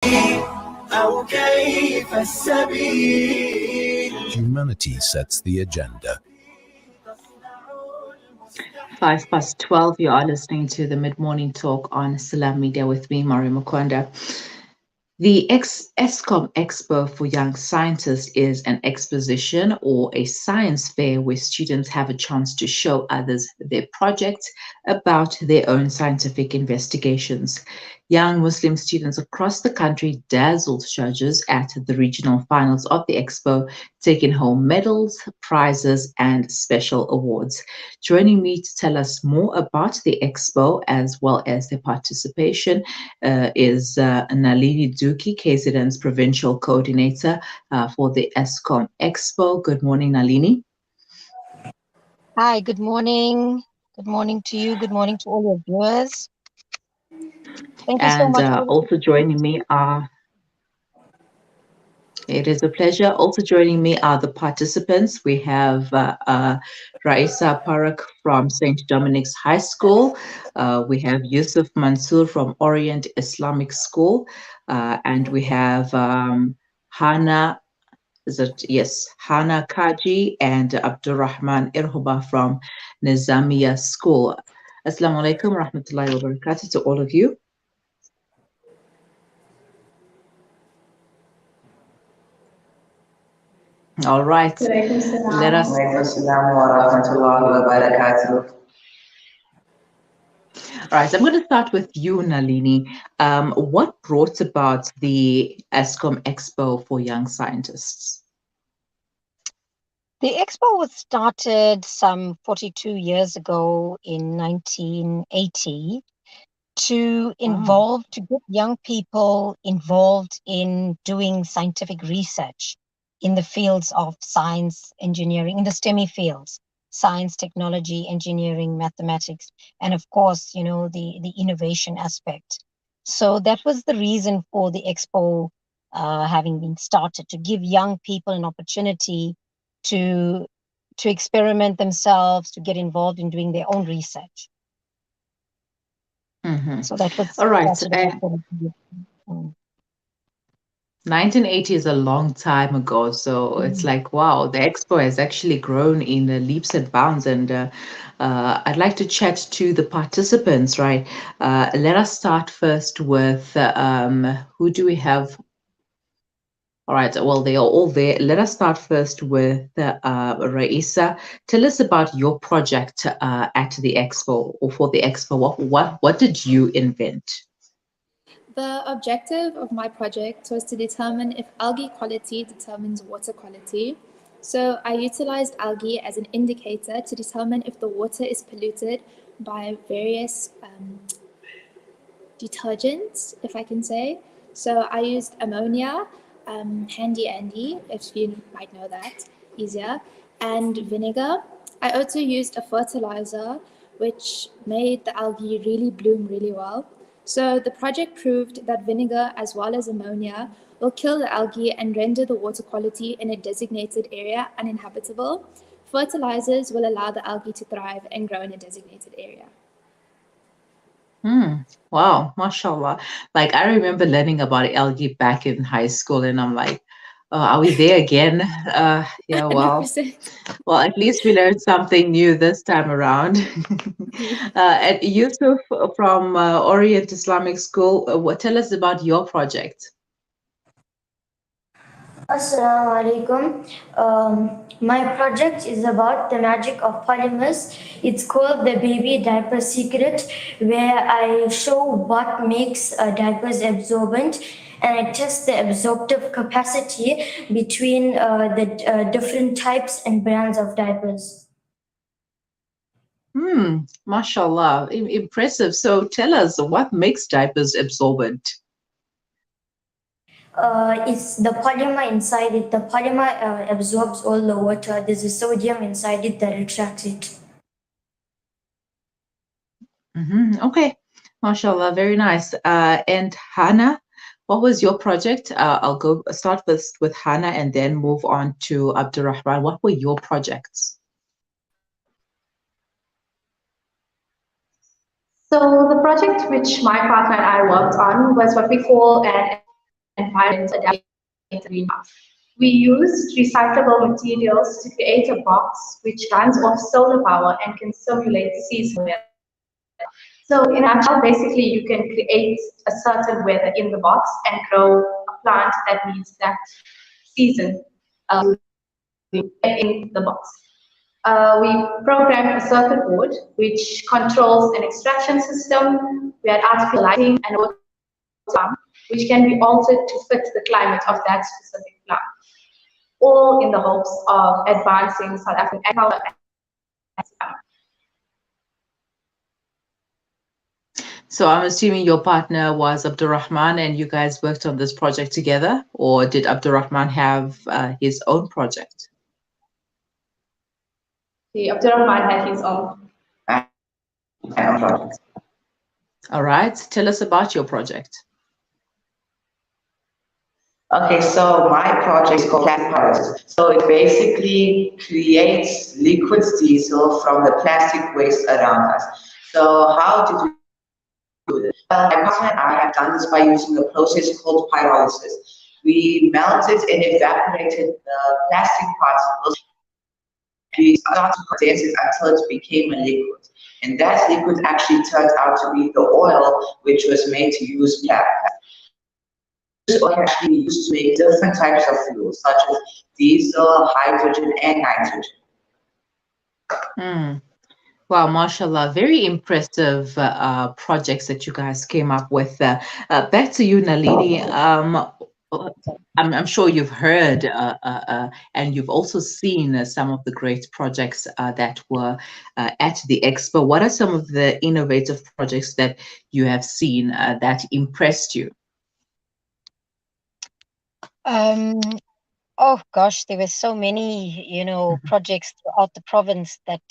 Humanity sets the agenda. 12. You are listening to the mid-morning talk on Islamic with me, Maryam Mkwanda. The Eskom Expo for Young Scientists is an exposition or a science fair where students have a chance to show others their projects about their own scientific investigations. Young Muslim students across the country dazzled judges at the regional finals of the expo, taking home medals, prizes, and special awards. Joining me to tell us more about the expo as well as their participation is Nalini Dookie, KZN's Provincial Coordinator for the Eskom Expo. Good morning, Nalini. Hi, good morning. Good morning to you. Good morning to all your viewers. Thank you so much. Also joining me it is a pleasure. Also joining me are the participants. We have Raeesa, Paruk from St. Dominics High School. We have Yusuf, Mansoor from Orient Islamic School. And we have Hana Kaji and Abdurrahman Irhuba from Nizamiye School. Assalamu alaikum rahmatullahi wa barakatuh to all of you. All right. Let us. All right, I'm going to start with you, Nalini. What brought about the Eskom Expo for Young Scientists? The expo was started some 42 years ago in 1980 to get young people involved in doing scientific research in the fields of science, engineering, in the STEMI fields, science, technology, engineering, mathematics, and of course, the innovation aspect. So that was the reason for the expo having been started, to give young people an opportunity to experiment themselves, to get involved in doing their own research. Mm-hmm. So that was all right. 1980 is a long time ago, so it's like, wow, the expo has actually grown in leaps and bounds. And I'd like to chat to the participants, right? Let us start first with who do we have? All right, well, they are all there. Let us start first with Raeesa. Tell us about your project at the expo, or for the expo. What did you invent? The objective of my project was to determine if algae quality determines water quality. So I utilized algae as an indicator to determine if the water is polluted by various detergents, if I can say. So I used ammonia, handy Andy, if you might know that, easier, and vinegar. I also used a fertilizer which made the algae really bloom really well. So the project proved that vinegar as well as ammonia will kill the algae and render the water quality in a designated area uninhabitable. Fertilizers will allow the algae to thrive and grow in a designated area. Wow, mashallah. Like, I remember learning about algae back in high school, and I'm like, are we there again? Yeah, well, 100%. well, at least we learned something new this time around. And Yusuf from Orient Islamic School, tell us about your project. Assalamu alaikum. My project is about the magic of polymers. It's called the Baby Diaper Secret, where I show what makes diapers absorbent, and I test the absorptive capacity between the different types and brands of diapers. Mashallah, impressive. So tell us, what makes diapers absorbent? It's the polymer inside it. The polymer absorbs all the water. There's a sodium inside it that attracts it. Okay, mashallah, very nice. And Hannah, what was your project? I'll start with Hannah and then move on to Abdurrahman. What were your projects? So the project which my partner and I worked on was what we call an environment adapted to greenhouse. We used recyclable materials to create a box which runs off solar power and can simulate seasonal weather. So in a nutshell, basically you can create a certain weather in the box and grow a plant that meets that season in the box. We programmed a circuit board which controls an extraction system. We had artificial lighting and a water pump which can be altered to fit the climate of that specific plant, all in the hopes of advancing South African agriculture. So I'm assuming your partner was Abdurrahman and you guys worked on this project together, or did Abdurrahman have his own project? Abdurrahman had his own project. All right, tell us about your project. Okay, so my project is called Paruk. So it basically creates liquid diesel from the plastic waste around us. So how did we do this? Well, my partner and I have done this by using a process called pyrolysis. We melted and evaporated the plastic particles. We started to condense it until it became a liquid. And that liquid actually turned out to be the oil, which was made to use plastic. This oil actually used to make different types of fuels, such as diesel, hydrogen, and nitrogen. Wow, mashallah, very impressive projects that you guys came up with. Back to you, Nalini. I'm sure you've heard and you've also seen some of the great projects that were at the expo. What are some of the innovative projects that you have seen that impressed you? Oh gosh, there were so many, projects throughout the province that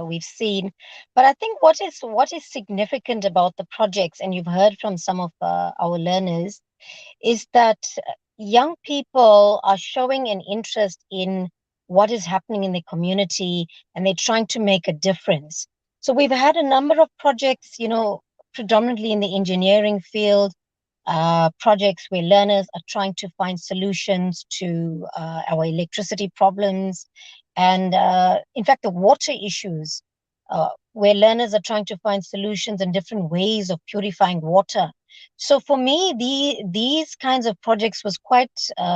we've seen. But I think what is significant about the projects, and you've heard from some of our learners, is that young people are showing an interest in what is happening in the community, and they're trying to make a difference. So we've had a number of projects, predominantly in the engineering field, projects where learners are trying to find solutions to our electricity problems, and in fact the water issues, where learners are trying to find solutions and different ways of purifying water. So for me, these kinds of projects was quite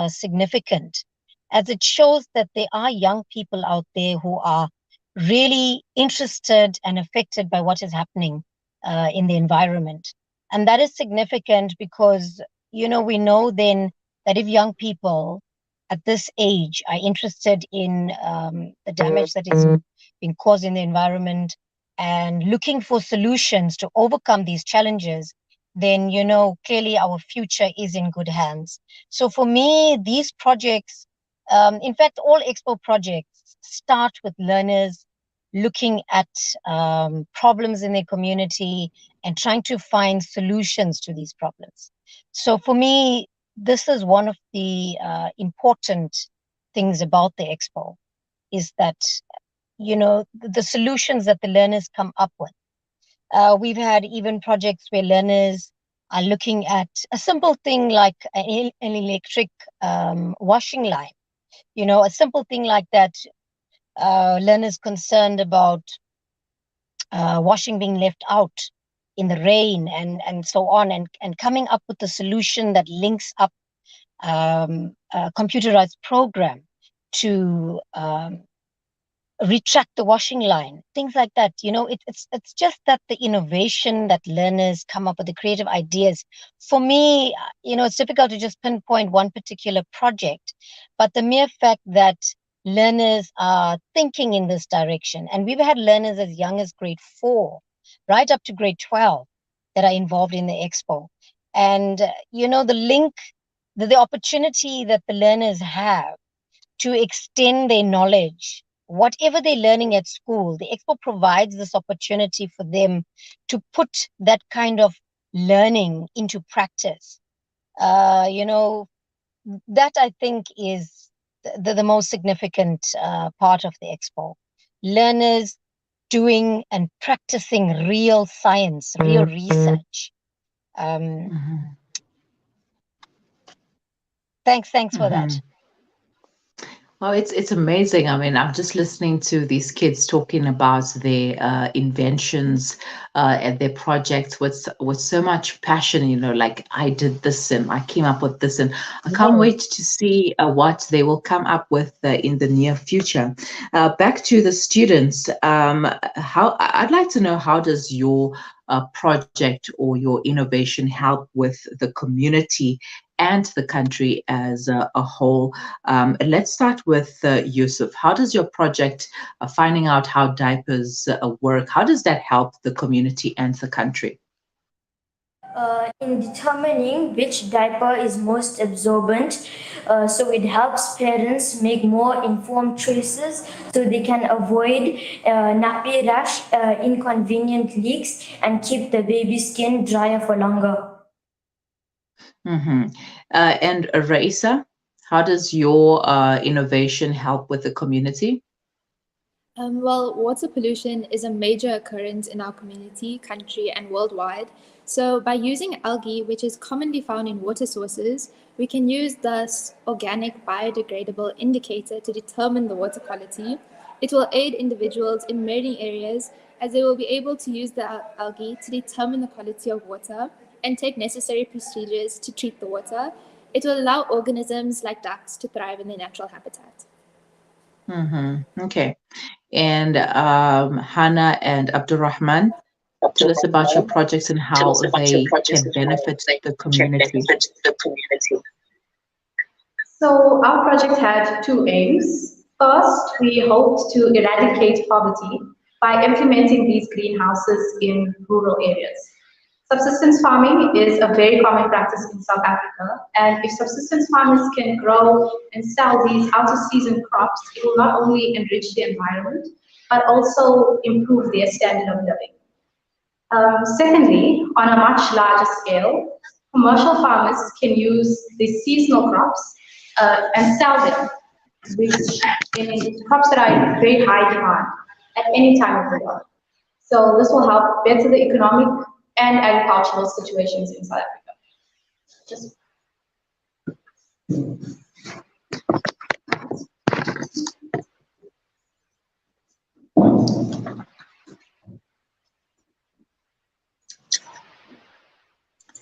significant, as it shows that there are young people out there who are really interested and affected by what is happening in the environment. And that is significant because, we know then that if young people at this age are interested in the damage that is being caused in the environment and looking for solutions to overcome these challenges, then, clearly our future is in good hands. So for me, these projects, in fact, all Expo projects start with learners looking at problems in their community and trying to find solutions to these problems. So for me, this is one of the important things about the Expo, is that, the solutions that the learners come up with. We've had even projects where learners are looking at a simple thing like an electric washing line. A simple thing like that. Learners concerned about washing being left out in the rain and so on, and coming up with a solution that links up a computerized program to retract the washing line, things like that. It's just that the innovation that learners come up with, the creative ideas. For me, it's difficult to just pinpoint one particular project, but the mere fact that learners are thinking in this direction, and we've had learners as young as grade 4 right up to grade 12 that are involved in the Expo. And the link, the opportunity that the learners have to extend their knowledge, whatever they're learning at school, the Expo provides this opportunity for them to put that kind of learning into practice. That I think is the most significant part of the Expo. Learners doing and practicing real science, real research. Thanks for that. Oh, it's amazing. I mean, I'm just listening to these kids talking about their inventions and their projects with so much passion. You know, like I did this and I came up with this, and I can't wait to see what they will come up with in the near future. Back to the students. How I'd like to know, how does your project or your innovation help with the community and the country as a whole? Let's start with Yusuf. How does your project, finding out how diapers work, how does that help the community and the country? In determining which diaper is most absorbent, so it helps parents make more informed choices so they can avoid nappy rash, inconvenient leaks, and keep the baby skin drier for longer. And Raeesa, how does your innovation help with the community? Well, water pollution is a major occurrence in our community, country, and worldwide. So by using algae, which is commonly found in water sources, we can use this organic biodegradable indicator to determine the water quality. It will aid individuals in many areas, as they will be able to use the algae to determine the quality of water and take necessary procedures to treat the water. It will allow organisms like ducks to thrive in their natural habitat. Okay. And Hannah and Abdurrahman, tell us about your projects and how they can benefit the community. So our project had two aims. First, we hoped to eradicate poverty by implementing these greenhouses in rural areas. Subsistence farming is a very common practice in South Africa, and if subsistence farmers can grow and sell these out-of-season crops, it will not only enrich the environment, but also improve their standard of living. Secondly, on a much larger scale, commercial farmers can use the seasonal crops and sell them, which in crops that are in very high demand at any time of the year. So this will help better the economic and agricultural situations in South Africa.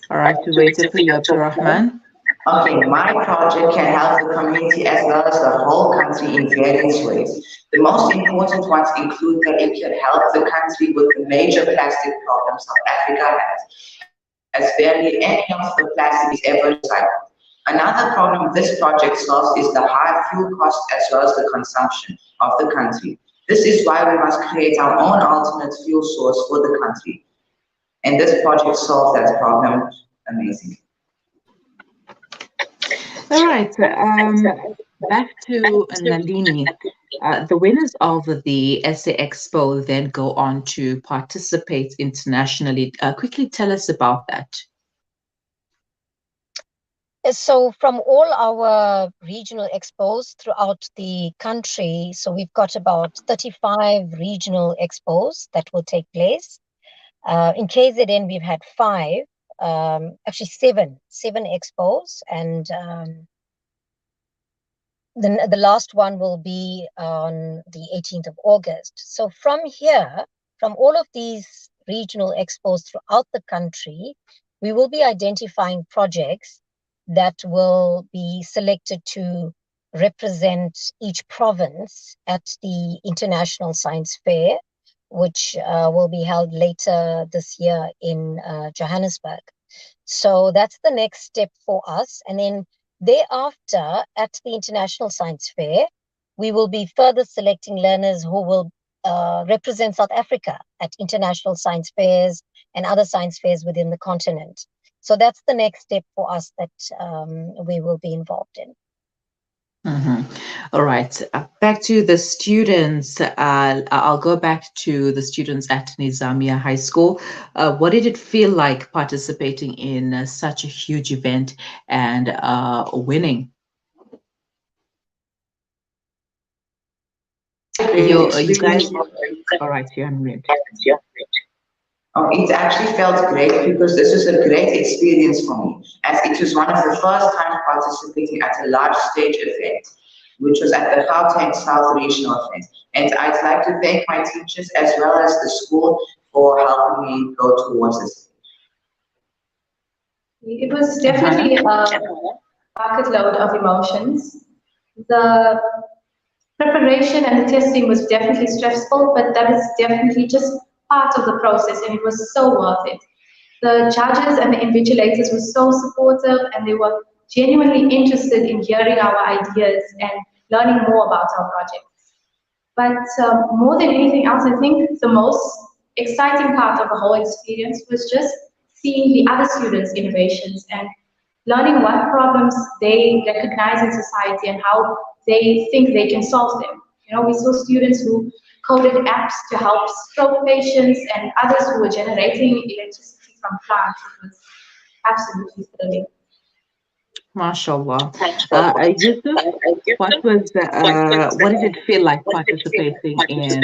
All right, we waited for you, Abdurrahman. Okay, my project can help the community as well as the whole country in various ways. The most important ones include that it can help the country with the major plastic problems South Africa has, as barely any of the plastic is ever recycled. Another problem this project solves is the high fuel cost as well as the consumption of the country. This is why we must create our own alternate fuel source for the country. And this project solves that problem amazingly. All right, back to Nalini. The winners of the SA Expo then go on to participate internationally. Quickly tell us about that. So from all our regional expos throughout the country, so we've got about 35 regional expos that will take place. In KZN, we've had 5. Actually seven expos, and the last one will be on the 18th of August. So from here, from all of these regional expos throughout the country, we will be identifying projects that will be selected to represent each province at the International Science Fair, which will be held later this year in Johannesburg. So that's the next step for us. And then thereafter, at the International Science Fair, we will be further selecting learners who will represent South Africa at international science fairs and other science fairs within the continent. So that's the next step for us that we will be involved in. All right, back to the students. I'll go back to the students at Nizamiye High School. What did it feel like participating in such a huge event and winning? You guys, all right, you're on mute. Oh, it actually felt great because this was a great experience for me, as it was one of the first times participating at a large stage event, which was at the Gauteng South Regional event. And I'd like to thank my teachers as well as the school for helping me go towards this. It was definitely a bucket load of emotions. The preparation and the testing was definitely stressful, but that is definitely just part of the process, and it was so worth it. The judges and the invigilators were so supportive, and they were genuinely interested in hearing our ideas and learning more about our projects. But more than anything else, I think the most exciting part of the whole experience was just seeing the other students' innovations and learning what problems they recognize in society and how they think they can solve them. You know, we saw students who coded apps to help stroke patients and others who were generating electricity from plants. It was absolutely thrilling. MashaAllah. Yusuf, what did it feel like participating in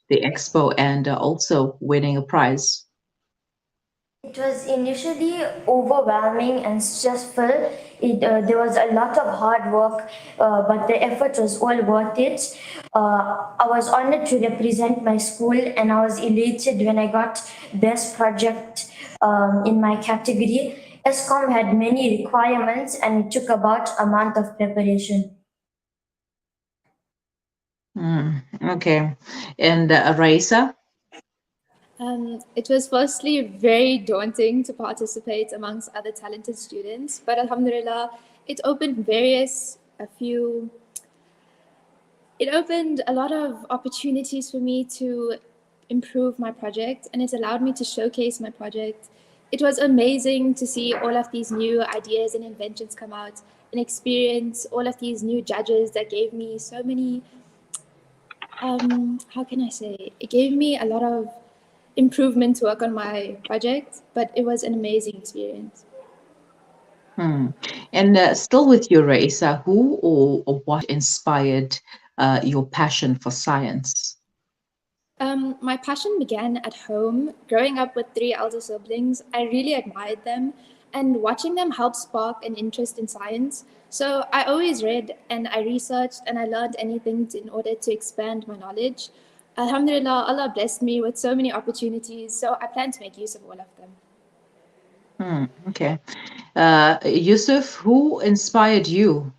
the expo and also winning a prize? It was initially overwhelming and stressful. There was a lot of hard work, but the effort was all worth it. I was honored to represent my school, and I was elated when I got best project in my category. Eskom had many requirements, and it took about a month of preparation. Okay. And Raeesa? It was firstly very daunting to participate amongst other talented students, but alhamdulillah, it opened a lot of opportunities for me to improve my project, and it allowed me to showcase my project. It was amazing to see all of these new ideas and inventions come out and experience all of these new judges that gave me so many, how can I say, it gave me a lot of improvement to work on my project, but it was an amazing experience. And still with you, Raeesa, who or what inspired your passion for science? My passion began at home. Growing up with 3 elder siblings, I really admired them, and watching them helped spark an interest in science. So I always read and I researched and I learned anything in order to expand my knowledge. Alhamdulillah, Allah blessed me with so many opportunities, so I plan to make use of all of them. Okay. Yusuf, who inspired you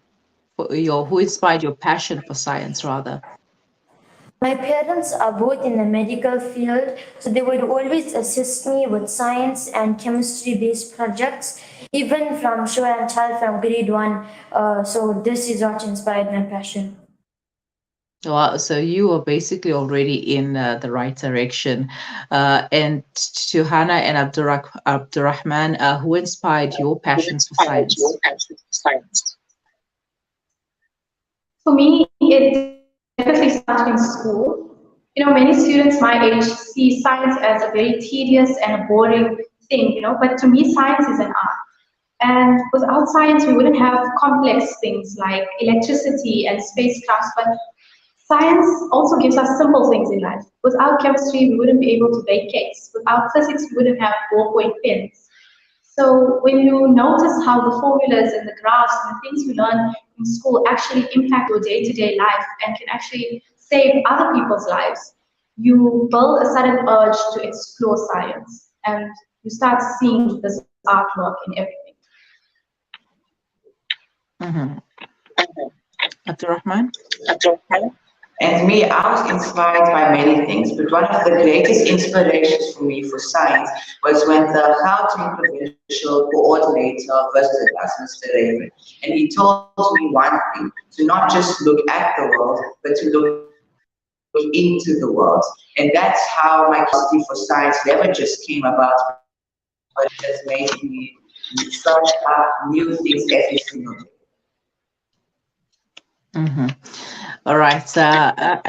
who inspired your passion for science rather? My parents are both in the medical field, so they would always assist me with science and chemistry-based projects, even from show and tell from grade 1. So this is what inspired my passion. Wow, so you are basically already in the right direction. And to Hannah and Abdurrahman, who inspired your passions for science? For me, it definitely started in school. You know, many students my age see science as a very tedious and a boring thing, you know, but to me, science is an art. And without science, we wouldn't have complex things like electricity and spacecrafts, but science also gives us simple things in life. Without chemistry, we wouldn't be able to bake cakes. Without physics, we wouldn't have ballpoint pens. So when you notice how the formulas and the graphs and the things you learn in school actually impact your day-to-day life and can actually save other people's lives, you build a sudden urge to explore science, and you start seeing this artwork in everything. Abdurrahman? And me, I was inspired by many things, but one of the greatest inspirations for me for science was when the Gauteng Provincial coordinator visited us, Mr. Raven, and he told me one thing, to not just look at the world, but to look into the world. And that's how my curiosity for science never just came about, but it has made me search up new things every single day. All right.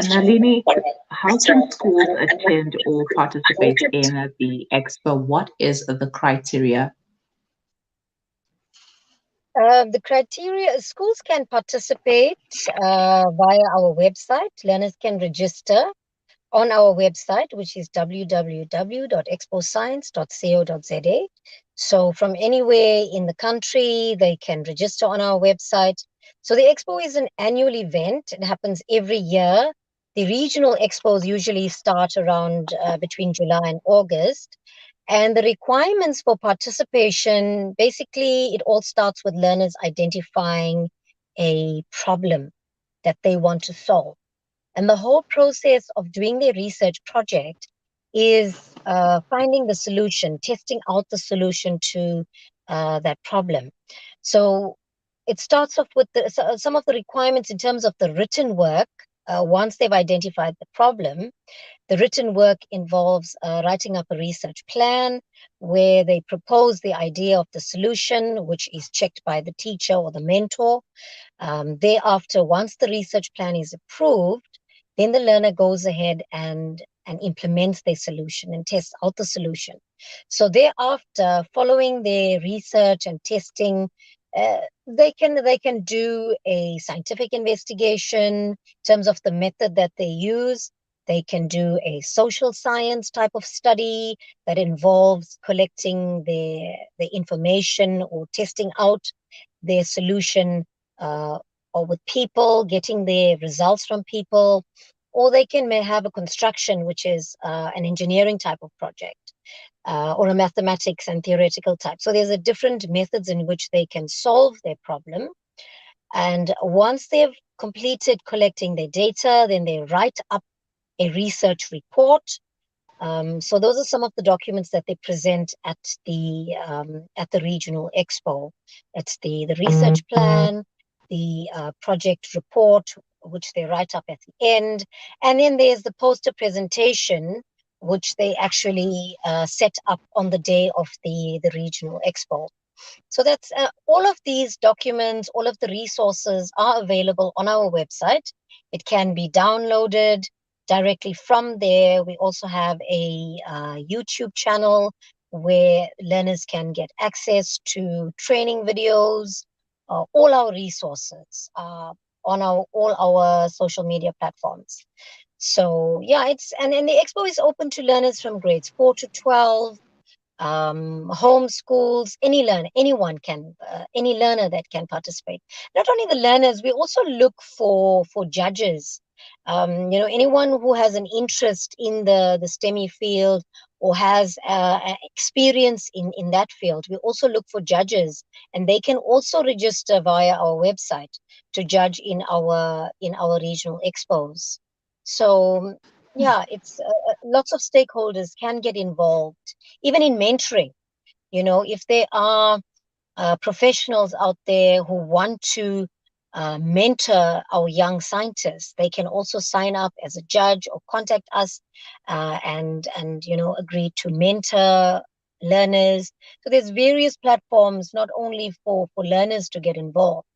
Nalini, how can schools attend or participate in the expo? What is the criteria? The criteria, schools can participate via our website. Learners can register on our website, which is www.exposcience.co.za. So from anywhere in the country, they can register on our website. So the Expo is an annual event. It happens every year. The regional expos usually start around between July and August. And the requirements for participation, basically, it all starts with learners identifying a problem that they want to solve. And the whole process of doing their research project is finding the solution, testing out the solution to that problem. So it starts off with some of the requirements in terms of the written work. Once they've identified the problem, the written work involves writing up a research plan where they propose the idea of the solution, which is checked by the teacher or the mentor. Thereafter, once the research plan is approved, then the learner goes ahead and implements their solution and tests out the solution. So thereafter, following their research and testing, they can do a scientific investigation in terms of the method that they use. They can do a social science type of study that involves collecting the information or testing out their solution or with people, getting their results from people, or they may have a construction, which is an engineering type of project, or a mathematics and theoretical type. So there's a different methods in which they can solve their problem. And once they've completed collecting their data, then they write up a research report. So those are some of the documents that they present at the regional expo. It's the research plan, the project report, which they write up at the end, and then there's the poster presentation, which they actually set up on the day of the regional expo. So that's all of these documents, all of the resources are available on our website. It can be downloaded directly from there. We also have a YouTube channel where learners can get access to training videos, all our resources on all our social media platforms. So yeah, and the expo is open to learners from grades 4 to 12, homeschools, any learner that can participate. Not only the learners, we also look for judges. Anyone who has an interest in the STEMI field or has experience in that field, we also look for judges, and they can also register via our website to judge in our regional expos. So yeah, it's lots of stakeholders can get involved, even in mentoring. If there are professionals out there who want to mentor our young scientists, they can also sign up as a judge or contact us and agree to mentor learners. So there's various platforms, not only for learners to get involved,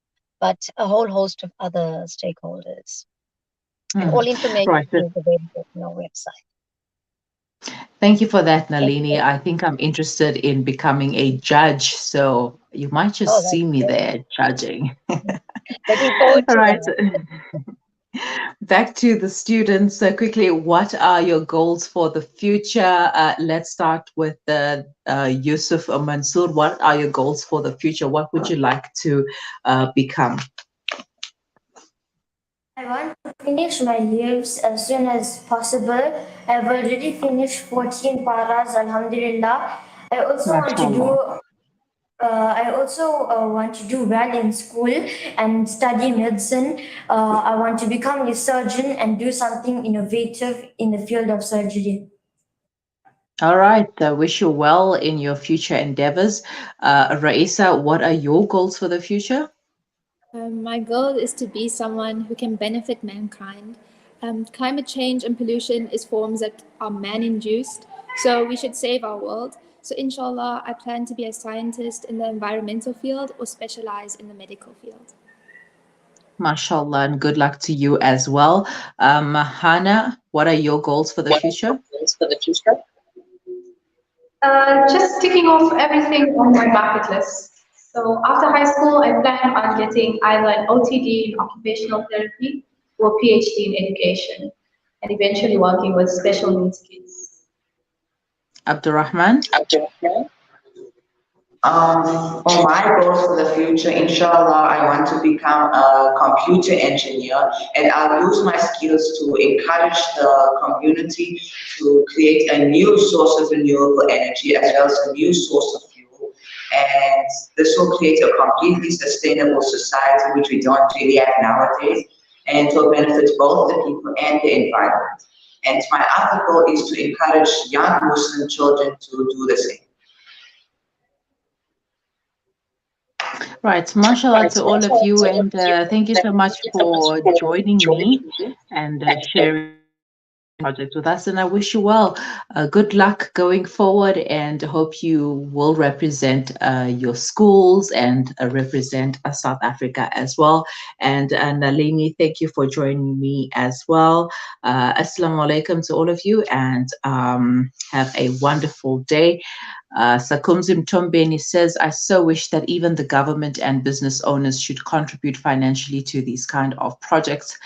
but a whole host of other stakeholders. And all information is available on our website. Thank you for that, Nalini. I think I'm interested in becoming a judge, so you might just see me there judging. Looking forward to All right. that. Back to the students quickly. What are your goals for the future? Let's start with Yusuf or Mansoor. What are your goals for the future? What would you like to become? I want to finish my years as soon as possible. I've already finished 14 paras, alhamdulillah. I also want to do well in school and study medicine. I want to become a surgeon and do something innovative in the field of surgery. All right. I wish you well in your future endeavors. Raeesa, what are your goals for the future? My goal is to be someone who can benefit mankind. Climate change and pollution is forms that are man-induced, so we should save our world. So inshallah, I plan to be a scientist in the environmental field or specialize in the medical field. MashaAllah, and good luck to you as well. Hannah, what are your goals for the future? Just ticking off everything on my bucket list. So after high school, I plan on getting either an OTD in occupational therapy or PhD in education. and eventually working with special needs kids. Abdurrahman? For my goals for the future, inshallah, I want to become a computer engineer, and I'll use my skills to encourage the community to create a new source of renewable energy as well as a new source of fuel. And this will create a completely sustainable society, which we don't really have nowadays, and it will benefit both the people and the environment. And my other goal is to encourage young Muslim children to do the same. Right, mashallah to all of you, and thank you so much for joining me and sharing the project with us. And I wish you well. Good luck going forward, and hope you will represent your schools and represent South Africa as well. And Nalini, thank you for joining me as well. Assalamu alaikum to all of you, and have a wonderful day. Sakumzi Mtombeni says, I so wish that even the government and business owners should contribute financially to these kind of projects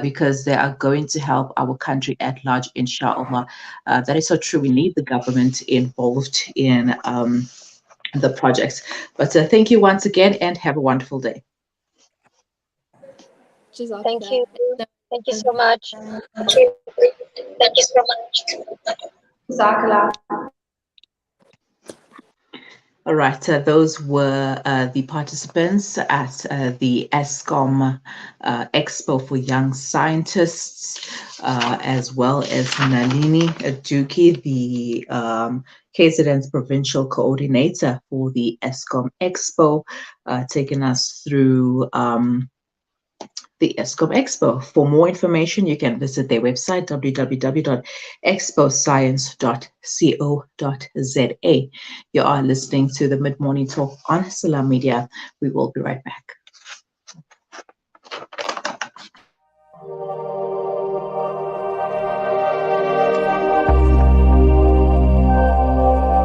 because they are going to help our country at large, inshallah. That is so true. We need the government involved in the projects. But thank you once again, and have a wonderful day. Thank you. Thank you so much. Thank you so much. Jazakallah. All right, those were the participants at the Eskom Expo for Young Scientists, as well as Nalini Dookie, the KZN's Provincial Coordinator for the Eskom Expo, taking us through the Eskom Expo. For more information, you can visit their website, www.exposcience.co.za. You are listening to the Mid Morning Talk on Salam Media. We will be right back.